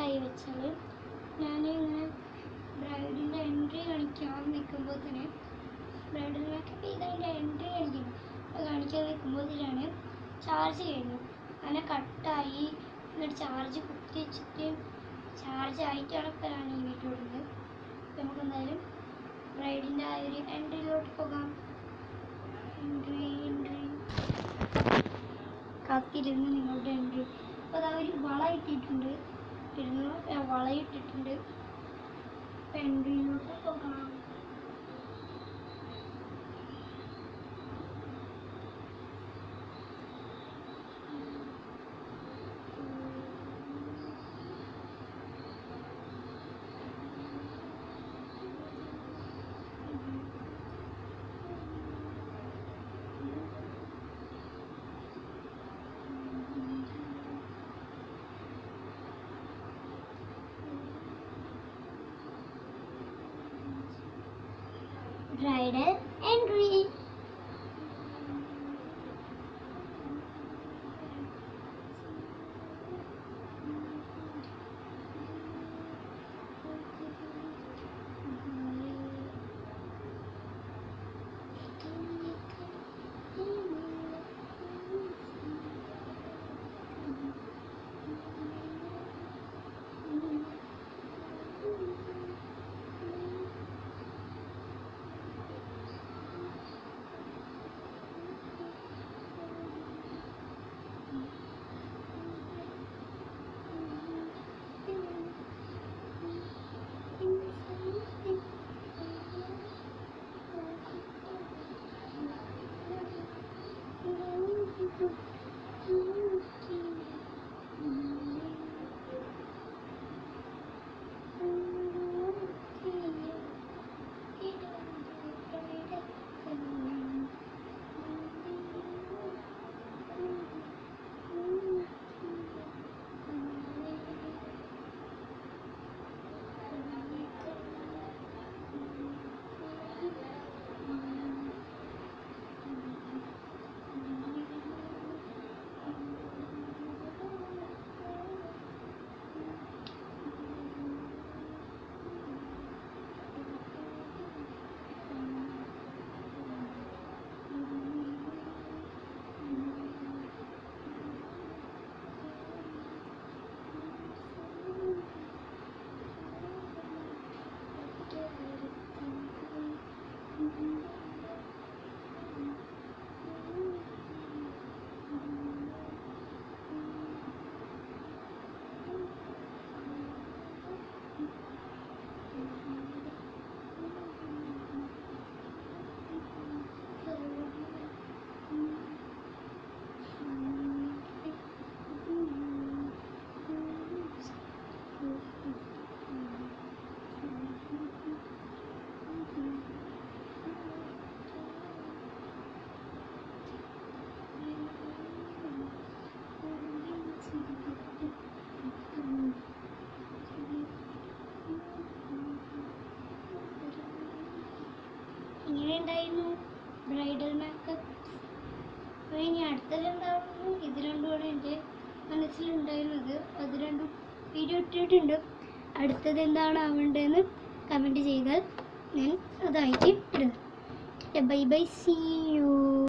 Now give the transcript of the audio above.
കട്ടായി വെച്ചാൽ ഞാനിങ്ങനെ ബ്രൈഡിൻ്റെ എൻട്രി കാണിക്കാൻ നിൽക്കുമ്പോൾ തന്നെ ബ്രൈഡൽ മേക്കപ്പ് ചെയ്തതിൻ്റെ എൻട്രി കാണിക്കണം. അത് കാണിക്കാൻ നിൽക്കുമ്പോഴാണ് ചാർജ് കഴിഞ്ഞു. അങ്ങനെ കട്ടായി. എന്നിട്ട് ചാർജ് കുത്തി വെച്ചിട്ട് ചാർജ് ആയിട്ടാണ് ഇപ്പോൾ ഞാൻ ഈ വീഡിയോ ഇടുന്നത്. അപ്പോൾ നമുക്ക് എന്തായാലും ബ്രൈഡിൻ്റെ ആ ഒരു എൻട്രിയിലോട്ട് പോകാം. എൻട്രി കാത്തിരുന്ന് നിങ്ങളുടെ എൻട്രി. അപ്പോൾ അതാ ഒരു വള ഇട്ടിട്ടുണ്ട്. വളയിട്ടിട്ടുണ്ട്. അപ്പോൾ എൻട്രിയിലോട്ട് പോകാം. Bridal entry. ഇങ്ങനെയുണ്ടായിരുന്നു ബ്രൈഡൽ മേക്കപ്പ്. അപ്പോൾ ഇനി അടുത്തതെന്താണെന്ന് ഇത് രണ്ടുമാണ് എൻ്റെ മനസ്സിലുണ്ടായിരുന്നത്. അത് രണ്ടും വീഡിയോ ഇട്ടിട്ടുണ്ട്. അടുത്തത് എന്താണ് ആവേണ്ടതെന്ന് കമൻറ്റ് ചെയ്താൽ ഞാൻ അതായിട്ട് ഇടും. Bye bye, see U.